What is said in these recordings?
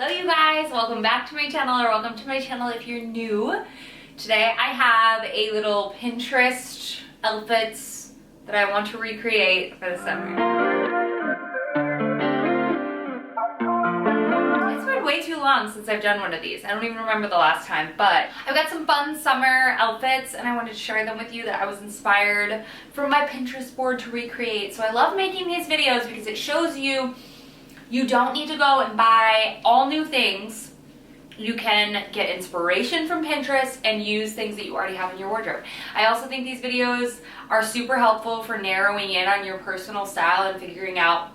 Hello you guys, welcome back to my channel, or welcome to my channel if you're new. Today I have a little Pinterest outfits that I want to recreate for the summer. It's been way too long since I've done one of these. I don't even remember the last time, but I've got some fun summer outfits and I wanted to share them with you that I was inspired from my Pinterest board to recreate. So I love making these videos because it shows you don't need to go and buy all new things. You can get inspiration from Pinterest and use things that you already have in your wardrobe. I also think these videos are super helpful for narrowing in on your personal style and figuring out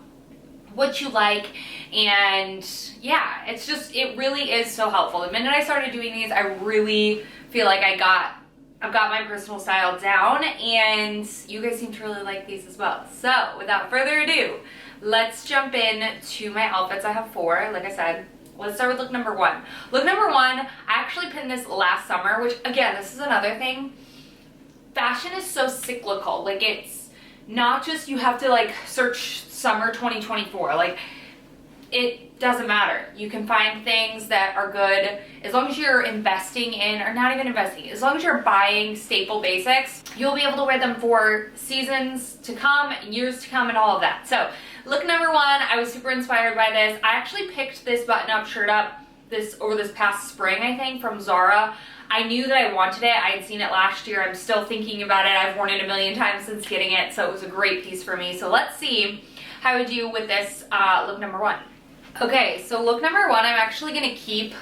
what you like. And yeah, it really is so helpful. The minute I started doing these, I really feel like I've got my personal style down, and you guys seem to really like these as well. So without further ado, let's jump in to my outfits. I have four, like I said. Let's start with look number one. Look number one, I actually pinned this last summer, which again, this is another thing. Fashion is so cyclical. Like, it's not just you have to like search summer 2024. Like, it doesn't matter. You can find things that are good as long as you're investing in, or not even investing, as long as you're buying staple basics, you'll be able to wear them for seasons to come, years to come, and all of that. So look number one, I was super inspired by this. I actually picked this button-up shirt up over this past spring, I think, from Zara. I knew that I wanted it. I had seen it last year. I'm still thinking about it. I've worn it a million times since getting it, so it was a great piece for me. So let's see how I do with this look number one. Okay, so look number one, I'm actually gonna keep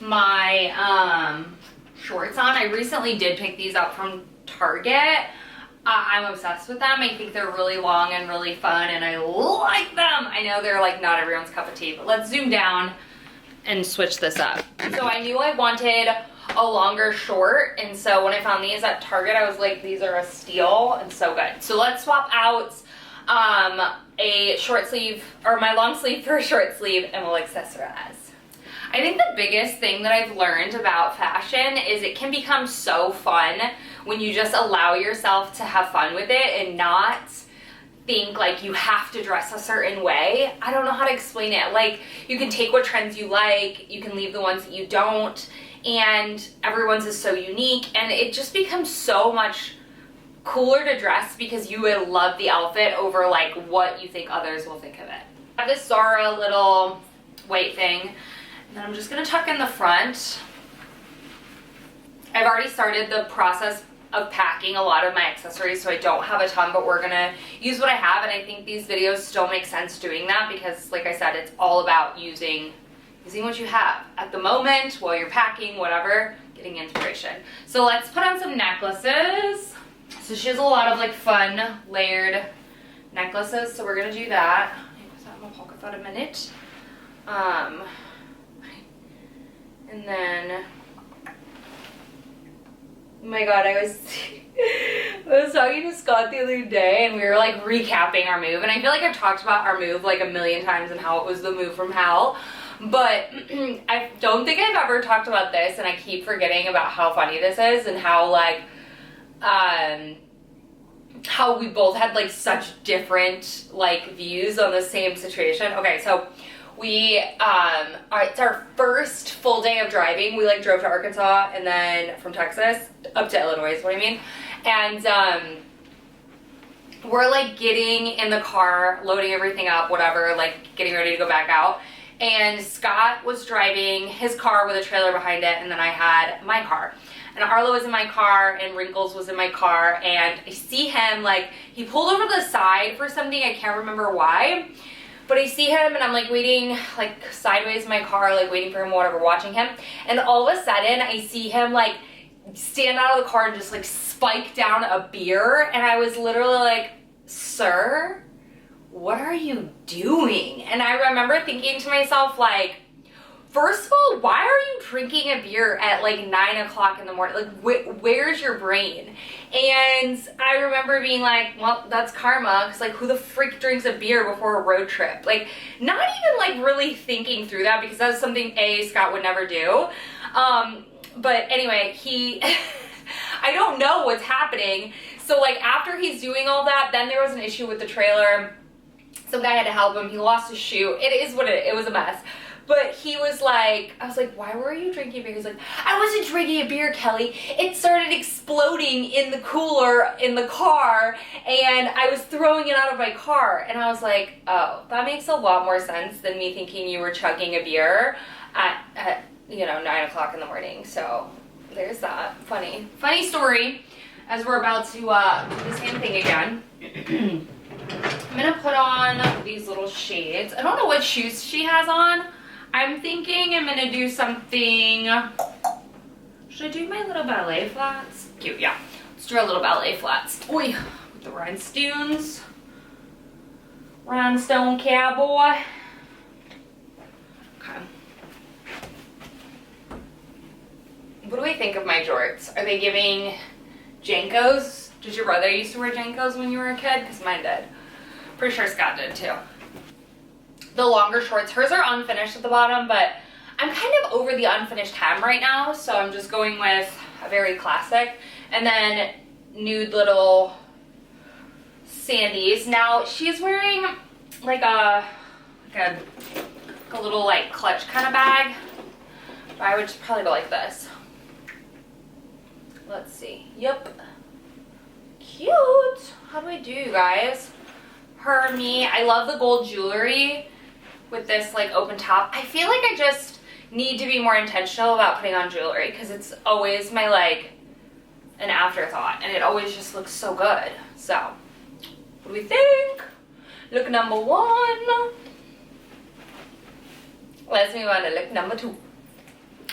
my shorts on. I recently did pick these up from Target. I'm obsessed with them. I think they're really long and really fun, and I like them. I know they're like not everyone's cup of tea, but let's zoom down and switch this up. So I knew I wanted a longer short, and so when I found these at Target, I was like, these are a steal and so good. So let's swap out a short sleeve, or my long sleeve for a short sleeve, and we'll accessorize. I think the biggest thing that I've learned about fashion is it can become so fun when you just allow yourself to have fun with it and not think like you have to dress a certain way. I don't know how to explain it. Like, you can take what trends you like, you can leave the ones that you don't, and everyone's is so unique, and it just becomes so much cooler to dress because you would love the outfit over like what you think others will think of it. I have this Zara little white thing, and then I'm just gonna tuck in the front. I've already started the process of packing a lot of my accessories, so I don't have a ton, but we're gonna use what I have, and I think these videos still make sense doing that because, like I said, it's all about using what you have at the moment while you're packing, whatever, getting inspiration. So let's put on some necklaces. So she has a lot of like fun layered necklaces, so we're gonna do that. I put that in my pocket for a minute. And then, oh my god, I was talking to Scott the other day, and we were like recapping our move, and I feel like I've talked about our move like a million times and how it was the move from hell, but I don't think I've ever talked about this, and I keep forgetting about how funny this is and how like how we both had like such different like views on the same situation. Okay, so we it's our first full day of driving. We like drove to Arkansas and then from Texas up to Illinois is what I mean. And we're like getting in the car, loading everything up, whatever, like getting ready to go back out. And Scott was driving his car with a trailer behind it, and then I had my car. And Arlo was in my car, and Wrinkles was in my car, and I see him, like, he pulled over to the side for something, I can't remember why, but I see him, and I'm, like, waiting, like, sideways in my car, like, waiting for him, whatever, watching him, and all of a sudden, I see him, like, stand out of the car and just, like, spike down a beer, and I was literally like, sir, what are you doing? And I remember thinking to myself, like, first of all, why are you drinking a beer at like 9 o'clock in the morning? Like, where's your brain? And I remember being like, well, that's karma, because like, who the freak drinks a beer before a road trip? Like, not even like really thinking through that, because that's something Scott would never do. But anyway, I don't know what's happening. So like, after he's doing all that, then there was an issue with the trailer. Some guy had to help him. He lost his shoe. It is what it was a mess. But he was like, I was like, why were you drinking beer? He's like, I wasn't drinking a beer, Kelly. It started exploding in the cooler in the car, and I was throwing it out of my car. And I was like, oh, that makes a lot more sense than me thinking you were chugging a beer at 9 o'clock in the morning. So there's that. Funny story, as we're about to do the same thing again. I'm gonna put on these little shades. I don't know what shoes she has on. I'm thinking I'm gonna do something. Should I do my little ballet flats? Cute, yeah. Let's do our little ballet flats. Oi, with the rhinestones. Rhinestone cowboy. Okay. What do we think of my jorts? Are they giving JNCOs? Did your brother used to wear JNCOs when you were a kid? Because mine did. Pretty sure Scott did too. The longer shorts, hers are unfinished at the bottom, but I'm kind of over the unfinished hem right now, so I'm just going with a very classic. And then nude little sandies. Now she's wearing like a little like clutch kind of bag. But I would just probably go like this. Let's see. Yep. Cute. How do I do, you guys? Her, me. I love the gold jewelry with this like open top. I feel like I just need to be more intentional about putting on jewelry because it's always my like an afterthought, and it always just looks so good. So what do we think? Look number 1. Let's move on to look number 2.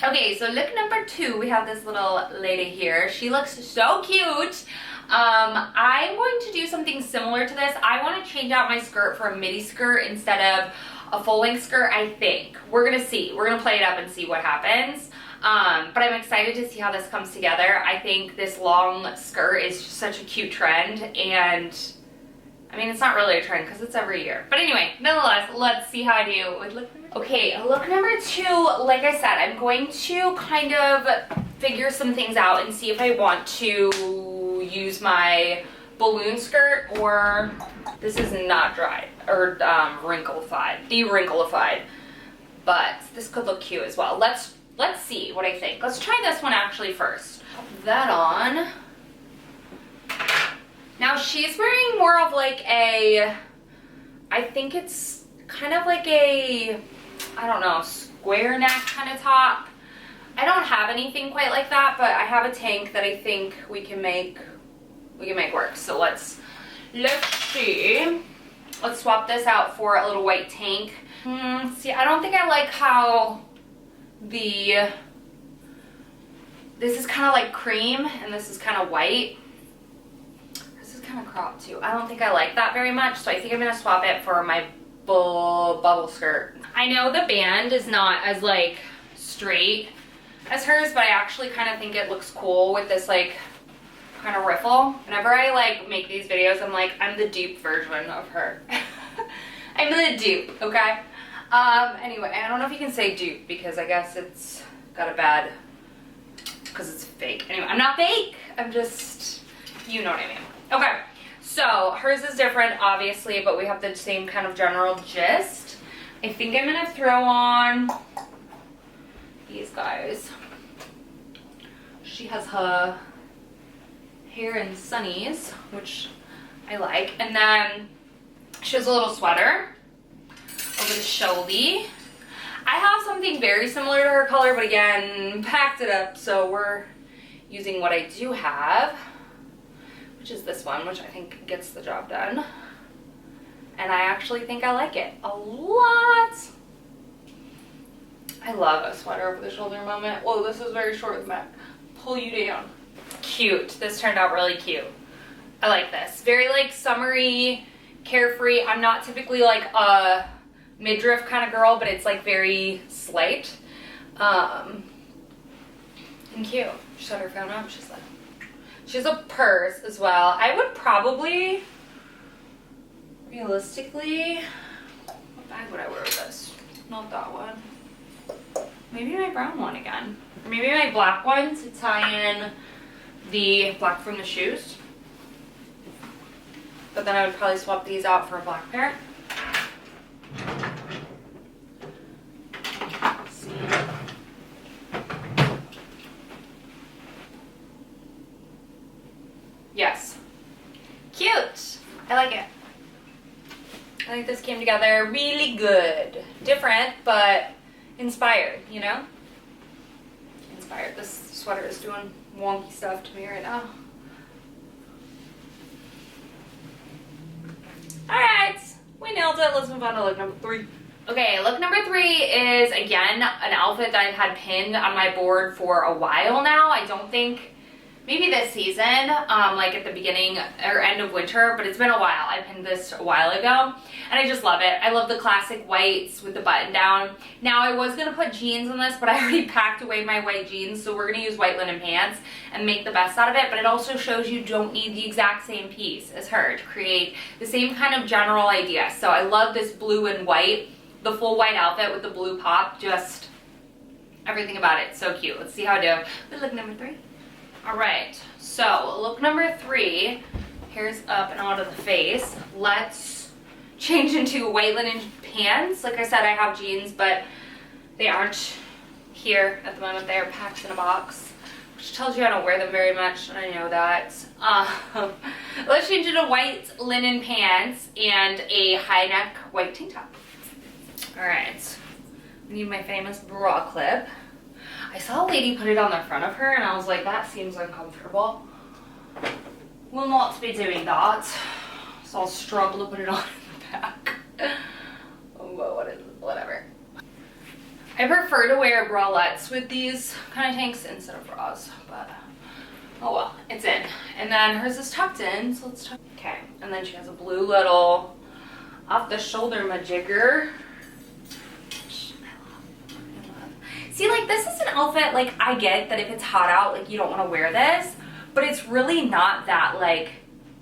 Okay, so look number 2, we have this little lady here. She looks so cute. I'm going to do something similar to this. I want to change out my skirt for a midi skirt instead of a full length skirt, I think. We're gonna see. We're gonna play it up and see what happens. But I'm excited to see how this comes together. I think this long skirt is just such a cute trend, and I mean, it's not really a trend because it's every year. But anyway, nonetheless, let's see how I do with look number 2. Okay, look number 2, like I said, I'm going to kind of figure some things out and see if I want to use my balloon skirt, or this is not dried or wrinklified, de-wrinklified, but this could look cute as well. Let's see what I think. Let's try this one actually first. Pop that on. Now she's wearing more of like a, I think it's kind of like a, I don't know, square neck kind of top. I don't have anything quite like that, but I have a tank that I think we can make work. So let's see. Let's swap this out for a little white tank. See, I don't think I like how this is kind of like cream and this is kind of white. This is kind of cropped too. I don't think I like that very much, so I think I'm gonna swap it for my bubble skirt. I know the band is not as like straight as hers, but I actually kind of think it looks cool with this like kind of riffle. Whenever I like make these videos, I'm like, I'm the dupe version of her. I'm the dupe, okay? Anyway, I don't know if you can say dupe because I guess it's got a bad, because it's fake. Anyway, I'm not fake. I'm just, you know what I mean. Okay, so hers is different, obviously, but we have the same kind of general gist. I think I'm gonna throw on these guys. She has her hair in sunnies, which I like, and then she has a little sweater over the shoulder. I have something very similar to her color, but again, packed it up, so we're using what I do have, which is this one, which I think gets the job done. And I actually think I like it a lot. I love a sweater over the shoulder moment. Whoa, this is very short with my pull you down. Cute. This turned out really cute. I like this. Very like summery, carefree. I'm not typically like a midriff kind of girl, but it's like very slight. And cute. She set her phone up. She's like, she has a purse as well. I would probably, realistically, what bag would I wear with this? Not that one. Maybe my brown one again. Or maybe my black one to tie in the black from the shoes. But then I would probably swap these out for a black pair. came together really good. Different, but inspired, you know? Inspired. This sweater is doing wonky stuff to me right now. Alright, we nailed it. Let's move on to look number 3. Okay, look number 3 is, again, an outfit that I've had pinned on my board for a while now. I don't think, maybe this season, like at the beginning or end of winter, but it's been a while. I pinned this a while ago, and I just love it. I love the classic whites with the button down. Now, I was gonna put jeans on this, but I already packed away my white jeans, so we're gonna use white linen pants and make the best out of it, but it also shows you don't need the exact same piece as her to create the same kind of general idea. So I love this blue and white. The full white outfit with the blue pop, just everything about it, so cute. Let's see how I do with look number 3. All right, so look number 3, hair's up and out of the face. Let's change into white linen pants. Like I said, I have jeans, but they aren't here at the moment. They are packed in a box, which tells you I don't wear them very much, and I know that. Let's change into white linen pants and a high neck white tank top. Alright, I need my famous bra clip. I saw a lady put it on the front of her and I was like, that seems uncomfortable. Will not be doing that. So I'll struggle to put it on in the back. But whatever. I prefer to wear bralettes with these kind of tanks instead of bras, but oh well, it's in. And then hers is tucked in, so let's tuck. Okay, and then she has a blue little off the shoulder majigger. See, like, this is an outfit, like, I get that if it's hot out, like, you don't want to wear this, but it's really not that, like,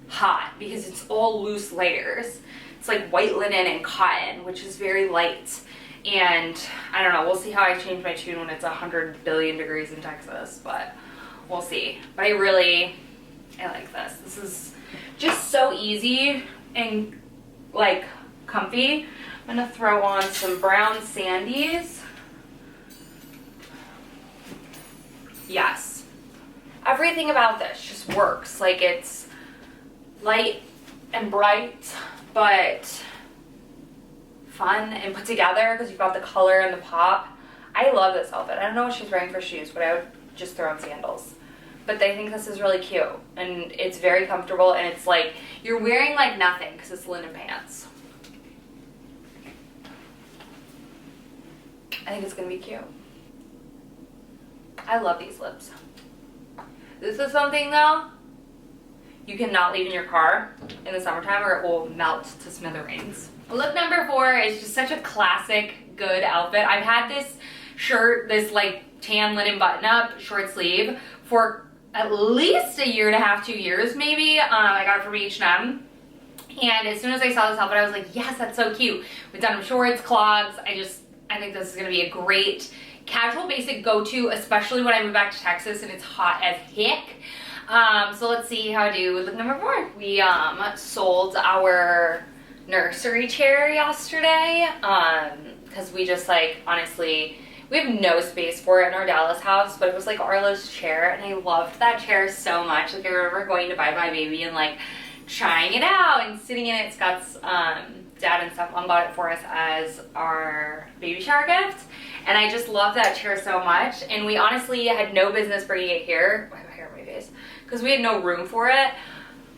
hot, because it's all loose layers. It's, like, white linen and cotton, which is very light, and, I don't know, we'll see how I change my tune when it's 100 billion degrees in Texas, but we'll see. But I like this. This is just so easy and, like, comfy. I'm gonna throw on some brown sandies. Yes, everything about this just works. Like, it's light and bright, but fun and put together because you've got the color and the pop. I love this outfit. I don't know what she's wearing for shoes, but I would just throw on sandals. But I think this is really cute, and it's very comfortable, and it's like you're wearing like nothing because it's linen pants. I think it's gonna be cute. I love these lips. This is something though, you cannot leave in your car in the summertime or it will melt to smithereens. Look number 4 is just such a classic, good outfit. I've had this shirt, this like tan linen button up, short sleeve, for at least a year and a half, 2 years maybe. I got it from H&M. And as soon as I saw this outfit, I was like, yes, that's so cute. With denim shorts, clogs, I think this is gonna be a great casual basic go-to, especially when I move back to Texas and it's hot as heck. So let's see how I do with look number 4. We sold our nursery chair yesterday because we just like, honestly, we have no space for it in our Dallas house, but it was like Arlo's chair and I loved that chair so much. Like, I remember going to buy my baby and like trying it out and sitting in it. Scott's dad and stepmom bought it for us as our baby shower gift. And I just love that chair so much. And we honestly had no business bringing it here. I have hair on my face. Because we had no room for it.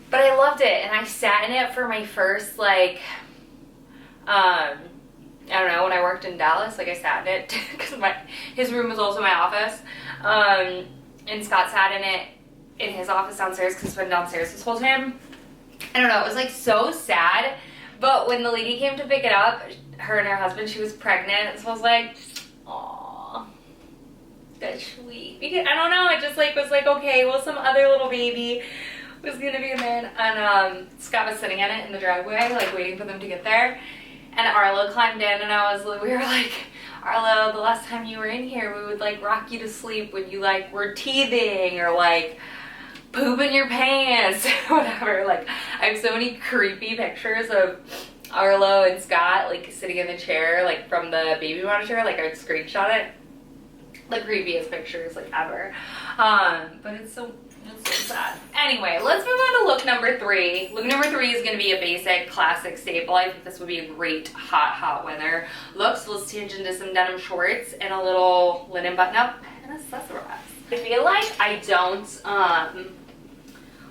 But I loved it. And I sat in it for my first, like, I don't know, when I worked in Dallas. Like, I sat in it. Because his room was also my office. And Scott sat in it in his office downstairs because it's been downstairs this whole time. I don't know. It was, like, so sad. But when the lady came to pick it up, her and her husband, she was pregnant. So I was like, aww, that's sweet. Because, I don't know, it just like was like, okay, well, some other little baby was gonna be in there. And Scott was sitting in it in the driveway, like waiting for them to get there. And Arlo climbed in and we were like, Arlo, the last time you were in here, we would like rock you to sleep when you like were teething or like pooping your pants or whatever. Like, I have so many creepy pictures of Arlo and Scott like sitting in the chair, like from the baby monitor. Like, I would screenshot it. The creepiest pictures like ever. But it's so It's so sad. Anyway, let's move on to look number 3. Look number 3 is going to be a basic, classic staple. I think this would be a great hot weather look. So let's change into some denim shorts and a little linen button-up and accessorize. I feel like I don't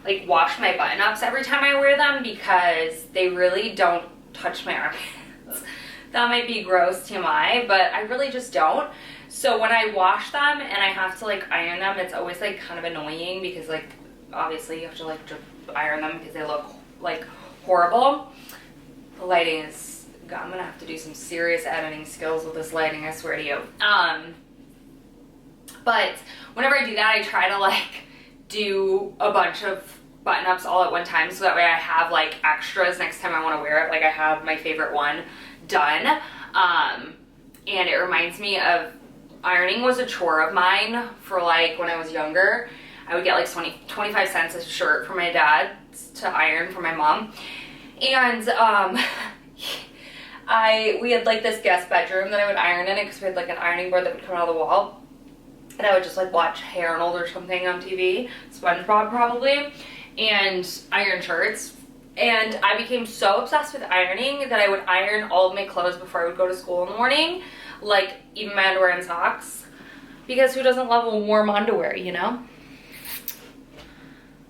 like wash my button-ups every time I wear them because they really don't touch my armpits. That might be gross TMI, but I really just don't. So when I wash them and I have to like iron them, it's always like kind of annoying because like obviously you have to like iron them because they look like horrible. The lighting is, I'm gonna have to do some serious editing skills with this lighting, I swear to you. But whenever I do that, I try to like do a bunch of button-ups all at one time so that way I have like extras next time I want to wear it. Like I have my favorite one done. And it reminds me of ironing was a chore of mine for like when I was younger. I would get like 25 cents a shirt for my dad to iron for my mom. And we had like this guest bedroom that I would iron in it because we had like an ironing board that would come out of the wall. And I would just like watch Hey Arnold or something on TV, SpongeBob probably, and iron shirts. And I became so obsessed with ironing that I would iron all of my clothes before I would go to school in the morning, like even my underwear and socks, because who doesn't love a warm underwear, you know?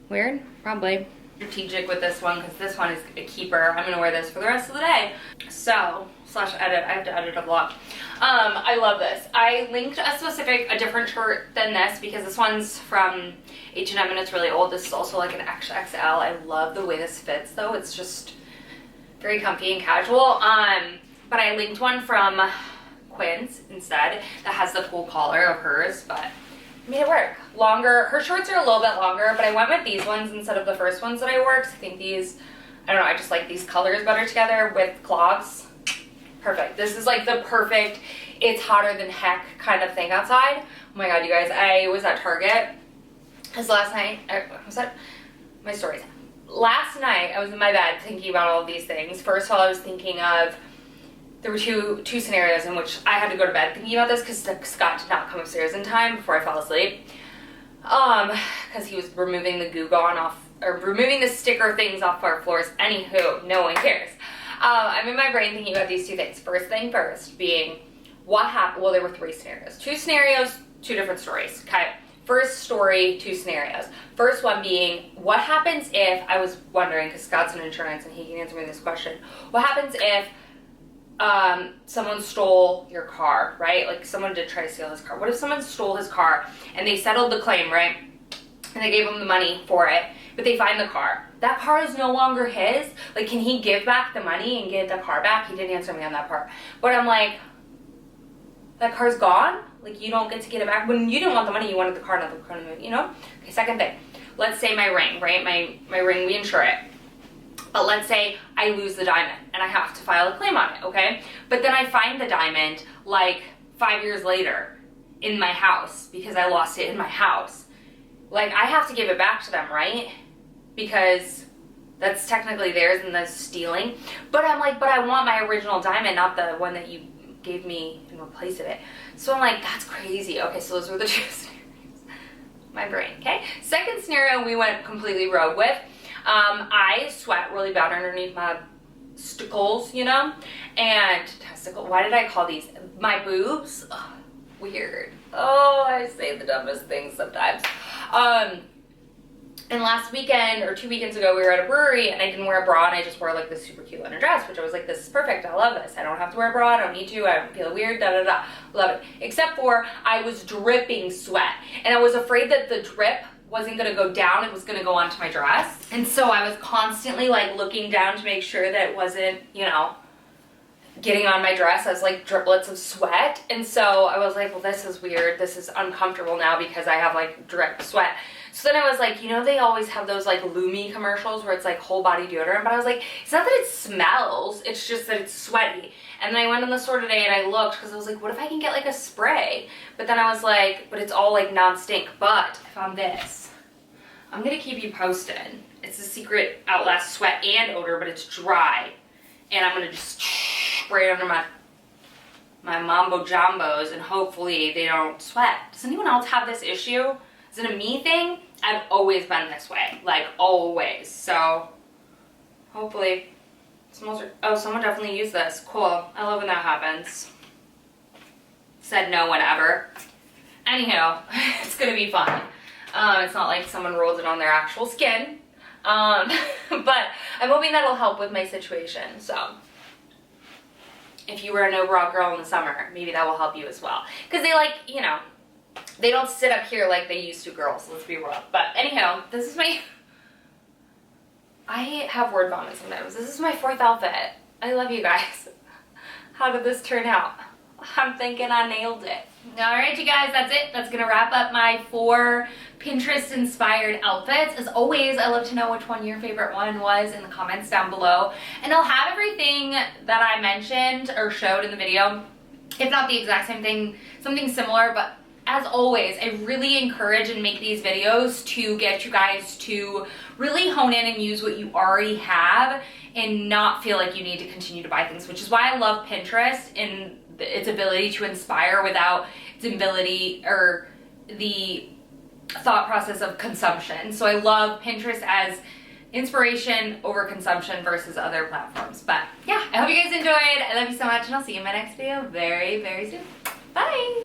Weird? Probably. Strategic with this one because this one is a keeper. I'm gonna wear this for the rest of the day. So, /edit, I have to edit a vlog. I love this. I linked a different shirt than this because this one's from H&M and it's really old. This is also like an XXL. I love the way this fits though. It's just very comfy and casual. But I linked one from Quince instead that has the cool collar of hers, but I made it work. Longer, her shorts are a little bit longer, but I went with these ones instead of the first ones that I wore because I think these, I don't know, I just like these colors better together with clogs. Perfect. This is like the perfect, it's hotter than heck kind of thing outside. Oh my god, you guys, I was at Target because last night, was that my stories? Last night I was in my bed thinking about all of these things. First of all, I was thinking of, there were two scenarios in which I had to go to bed thinking about this because Scott did not come upstairs in time before I fell asleep. Because he was removing the Goo Gone off, or removing the sticker things off our floors. Anywho, no one cares. I'm in my brain thinking about these two things. First thing first being, what happened? Well, there were 3 scenarios. 2 scenarios, 2 different stories. Okay. First story, 2 scenarios. First one being, what happens if, I was wondering, because Scott's in insurance and he can answer me this question, what happens if someone stole your car, right? Like someone did try to steal his car. What if someone stole his car and they settled the claim, right? And they gave him the money for it, but they find the car. That car is no longer his. Like, can he give back the money and get the car back? He didn't answer me on that part. But I'm like, that car's gone? Like, you don't get to get it back? When you didn't want the money, you wanted the car, not the car, you know? Okay, second thing. Let's say my ring, right? My ring, we insure it. But let's say I lose the diamond and I have to file a claim on it, okay? But then I find the diamond like 5 years later in my house because I lost it in my house. Like, I have to give it back to them, right? Because that's technically theirs and that's stealing. But I'm like, but I want my original diamond, not the one that you gave me in replace of it. So I'm like, that's crazy. Okay, so those were the 2 scenarios. My brain, okay? Second scenario we went completely rogue with. I sweat really bad underneath my testicles, you know? And why did I call these? My boobs? Ugh, weird. Oh, I say the dumbest things sometimes. And last weekend, or 2 weekends ago, we were at a brewery and I didn't wear a bra and I just wore like this super cute linen dress, which I was like, this is perfect. I love this. I don't have to wear a bra. I don't need to. I don't feel weird. Da da da. Love it. Except for I was dripping sweat and I was afraid that the drip wasn't going to go down. It was going to go onto my dress. And so I was constantly like looking down to make sure that it wasn't, you know, getting on my dress as like driplets of sweat. And so I was like, well, this is weird. This is uncomfortable now because I have like drip sweat. So then I was like, you know, they always have those like Lumi commercials where it's like whole body deodorant, but I was like, it's not that it smells, it's just that it's sweaty. And then I went in the store today and I looked because I was like, what if I can get like a spray? But then I was like, but it's all like non-stink. But I found this. I'm gonna keep you posted. It's a secret Outlast sweat and odor, but it's dry. And I'm gonna just spray it under my mambo jambos and hopefully they don't sweat. Does anyone else have this issue? Is it a me thing? I've always been this way, like always. So hopefully, oh, someone definitely used this. Cool. I love when that happens. Said no whenever. Anyhow, it's gonna be fun. It's not like someone rolled it on their actual skin. But I'm hoping that'll help with my situation. So if you were a no bra girl in the summer, maybe that will help you as well. Because they like, you know, they don't sit up here like they used to, girls. Let's be real. But anyhow, this is my... I have word vomit sometimes. This is my 4th outfit. I love you guys. How did this turn out? I'm thinking I nailed it. Alright, you guys, that's it. That's going to wrap up my 4 Pinterest-inspired outfits. As always, I love to know which one your favorite one was in the comments down below. And I'll have everything that I mentioned or showed in the video, if not the exact same thing, something similar. But as always, I really encourage and make these videos to get you guys to really hone in and use what you already have and not feel like you need to continue to buy things, which is why I love Pinterest and its ability to inspire without its ability or the thought process of consumption. So I love Pinterest as inspiration over consumption versus other platforms. But yeah, I hope you guys enjoyed. I love you so much, and I'll see you in my next video very, very soon. Bye!